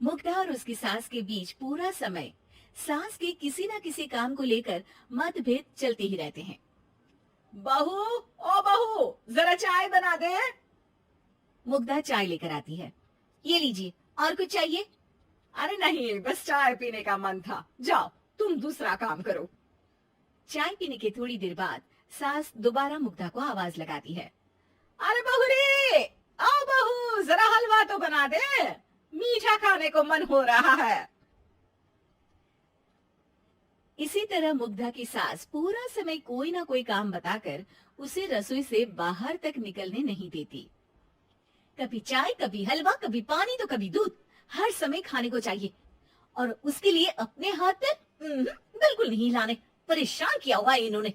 मुग्धा और उसकी सास के बीच पूरा समय सास के किसी ना किसी काम को लेकर मतभेद चलते ही रहते हैं। बहू, ओ बहू, जरा चाय बना दे। मुग्धा चाय लेकर आती है। ये लीजिए, और कुछ चाहिए? अरे नहीं, बस चाय पीने का मन था। जाओ, तुम दूसरा काम करो। चाय पीने के थोड़ी देर बाद सास दोबारा मुग्धा को आवाज लगाती है। अरे बहू रे, आओ बहू, जरा हलवा तो बना दे, मीठा खाने को मन हो रहा है। इसी तरह मुग्धा की सास पूरा समय कोई ना कोई काम बताकर उसे रसोई से बाहर तक निकलने नहीं देती। कभी चाय, कभी हलवा, कभी पानी तो कभी दूध, हर समय खाने को चाहिए और उसके लिए अपने हाथ तक बिल्कुल नहीं लाने। परेशान किया हुआ है इन्होंने।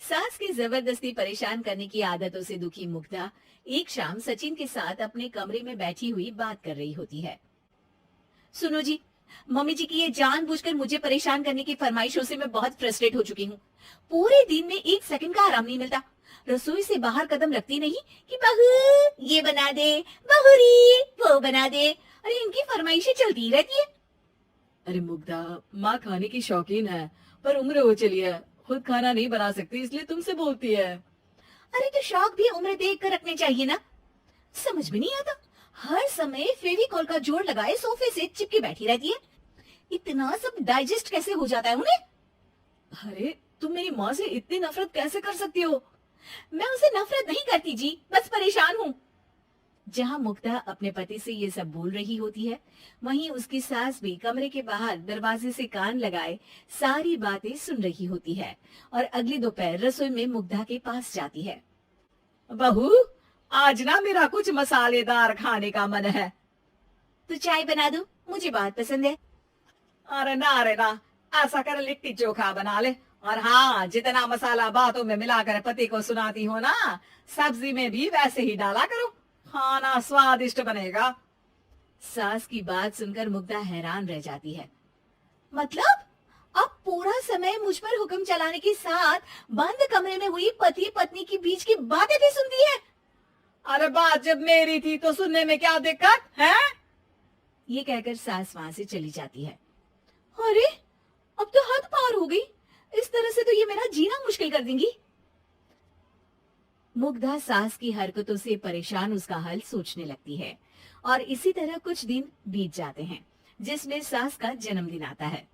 सास की जबरदस्ती परेशान करने की आदतों से दुखी मुग्धा एक शाम सचिन के साथ अपने कमरे में बैठी हुई बात कर रही होती है। सुनो जी, मम्मी जी की ये जानबूझकर मुझे परेशान करने की फरमाइशों से मैं बहुत फ्रस्ट्रेट हो चुकी हूँ। पूरे दिन में एक सेकंड का आराम नहीं मिलता। रसोई से बाहर कदम रखती नहीं कि बहू ये बना दे, बहुरी वो बना दे। अरे इनकी फरमाइशें चलती ही रहती है। अरे मुग्धा, माँ खाने की शौकीन है, पर उम्र हो चली है, खुद खाना नहीं बना सकती, इसलिए तुमसे बोलती है। अरे तो शौक भी उम्र देख कर रखने चाहिए ना। समझ में नहीं आता, हर समय फेविकॉल का जोड़ लगाए सोफे से चिपके बैठी रहती है। इतना सब डाइजेस्ट कैसे हो जाता है उन्हें? अरे तुम मेरी माँ से इतनी नफरत कैसे कर सकती हो? मैं उसे नफरत नहीं करती जी, बस परेशान हूँ। जहाँ मुग्धा अपने पति से ये सब बोल रही होती है, वहीं उसकी सास भी कमरे के बाहर दरवाजे से कान लगाए सारी बातें सुन रही होती है और अगली दोपहर रसोई में मुग्धा के पास जाती है। बहू, आज ना मेरा कुछ मसालेदार खाने का मन है। तो चाय बना दूं? मुझे बहुत पसंद है। अरे ना, ऐसा कर लिट्टी चोखा बना ले। और हाँ, जितना मसाला बातों में मिलाकर पति को सुनाती हो ना, सब्जी में भी वैसे ही डाला करो, खाना स्वादिष्ट बनेगा। सास की बात सुनकर मुग्धा हैरान रह जाती है। मतलब आप पूरा समय मुझ पर हुक्म चलाने के साथ बंद कमरे में हुई पति पत्नी के बीच की बातें भी सुनती है? अरे बात जब मेरी थी तो सुनने में क्या दिक्कत है? ये कहकर सास वहां से चली जाती है। अरे अब तो हद पार हो गई, इस तरह से तो ये मेरा जीना मुश्किल कर देंगी। मुग्धा सास की हरकतों से परेशान उसका हल सोचने लगती है और इसी तरह कुछ दिन बीत जाते हैं, जिसमें सास का जन्मदिन आता है।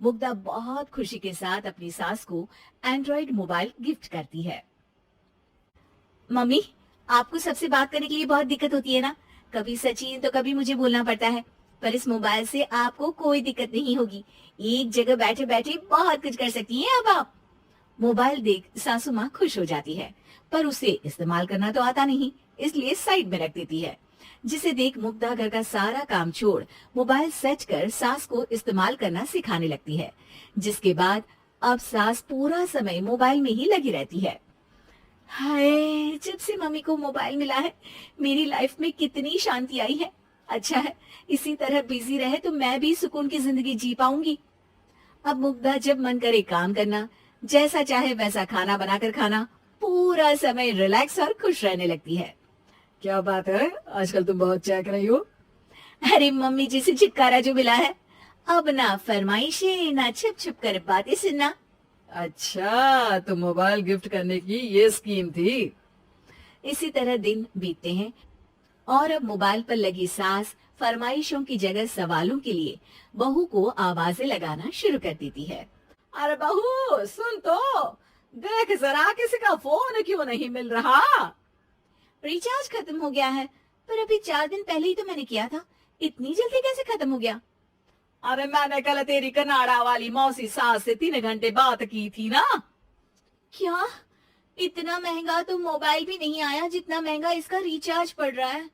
मुग्धा बहुत खुशी के साथ अपनी सास को एंड्रॉइड मोबाइल गिफ्ट करती है। मम्मी, आपको सबसे बात करने के लिए बहुत दिक्कत होती है ना? कभी सचिन तो कभी मुझे बोलना पड़ता है, पर इस मोबाइल से आपको कोई दिक्कत नहीं होगी। एक जगह बैठे बैठे बहुत कुछ कर सकती हैं अब आप। मोबाइल देख सासू माँ खुश हो जाती है, पर उसे इस्तेमाल करना तो आता नहीं, इसलिए साइड में रख देती है। जिसे देख मुग्धा घर का सारा काम छोड़ मोबाइल सर्च कर सास को इस्तेमाल करना सिखाने लगती है, जिसके बाद अब सास पूरा समय मोबाइल में ही लगी रहती है। हाय, जब से मम्मी को मोबाइल मिला है मेरी लाइफ में कितनी शांति आई है। अच्छा है, इसी तरह बिजी रहे तो मैं भी सुकून की जिंदगी जी पाऊंगी। अब मुग्धा जब मन करे काम करना, जैसा चाहे वैसा खाना बनाकर खाना, पूरा समय रिलैक्स और खुश रहने लगती है। क्या बात है, आजकल तुम बहुत चहक रही हो। अरे मम्मी जी से छुटकारा जो मिला है, अब ना फरमाइशें ना छुप छुप कर बातें सुनना। अच्छा, तो मोबाइल गिफ्ट करने की ये स्कीम थी। इसी तरह दिन बीतते हैं और अब मोबाइल पर लगी सास फरमाइशों की जगह सवालों के लिए बहू को आवाजें लगाना शुरू कर देती है। अरे बहू सुन तो, देख जरा किसी का फोन क्यों नहीं मिल रहा? रिचार्ज खत्म हो गया है, पर अभी 4 दिन पहले ही तो मैंने किया था, इतनी जल्दी कैसे खत्म हो गया? अरे मैंने कल तेरी कनाडा वाली मौसी सास से 3 घंटे बात की थी ना। क्या? इतना महंगा तो मोबाइल भी नहीं आया जितना महंगा इसका रिचार्ज पड़ रहा है।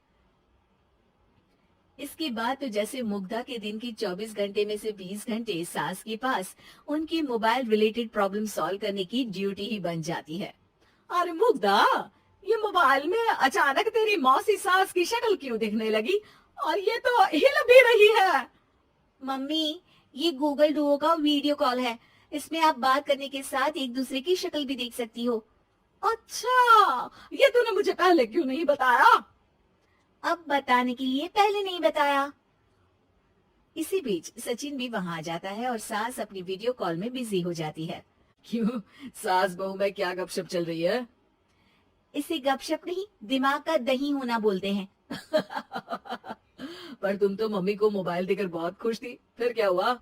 इसके बाद तो जैसे मुग्धा के दिन की 24 घंटे में से 20 घंटे सास के पास उनकी मोबाइल रिलेटेड प्रॉब्लम सॉल्व करने की ड्यूटी ही बन जाती है। अरे मुग्धा, ये मोबाइल में अचानक तेरी मौसी सास की शक्ल क्यों दिखने लगी? और ये तो हिल भी रही है। मम्मी, ये गूगल डुओ का वीडियो कॉल है, इसमें आप बात करने के साथ एक दूसरे की शक्ल भी देख सकती हो। अच्छा, ये तूने मुझे पहले क्यों नहीं बताया? अब बताने के लिए पहले नहीं बताया। इसी बीच सचिन भी वहां आ जाता है और सास अपनी वीडियो कॉल में बिजी हो जाती है। क्यों, सास बहू में क्या गपशप चल रही है? इसे गपशप नहीं, दिमाग का दही होना बोलते हैं। पर तुम तो मम्मी को मोबाइल देकर बहुत खुश थी, फिर क्या हुआ?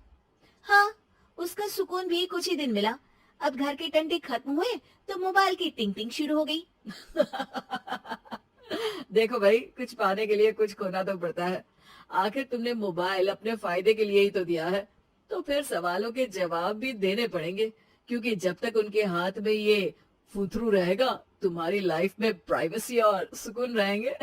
हाँ, उसका सुकून भी कुछ ही दिन मिला। अब घर के टंटे खत्म हुए तो मोबाइल की टिंग टिंग शुरू हो गई। देखो भाई, कुछ पाने के लिए कुछ खोना तो पड़ता है। आखिर तुमने मोबाइल अपने फायदे के लिए ही तो दिया है, तो फिर सवालों के जवाब भी देने पड़ेंगे, क्योंकि जब तक उनके हाथ में ये फुथरू रहेगा, तुम्हारी लाइफ में प्राइवेसी और सुकून रहेंगे।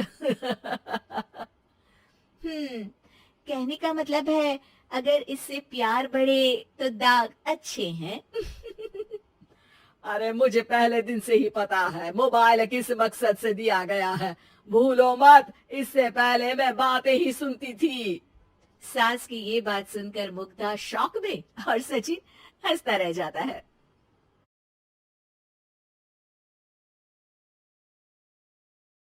कहने का मतलब है अगर इससे प्यार बढ़े तो दाग अच्छे हैं। अरे मुझे पहले दिन से ही पता है मोबाइल किस मकसद से दिया गया है। भूलो मत, इससे पहले मैं बातें ही सुनती थी। सास की ये बात सुनकर मुग्धा शॉक में और सचिन हंसता रह जाता है।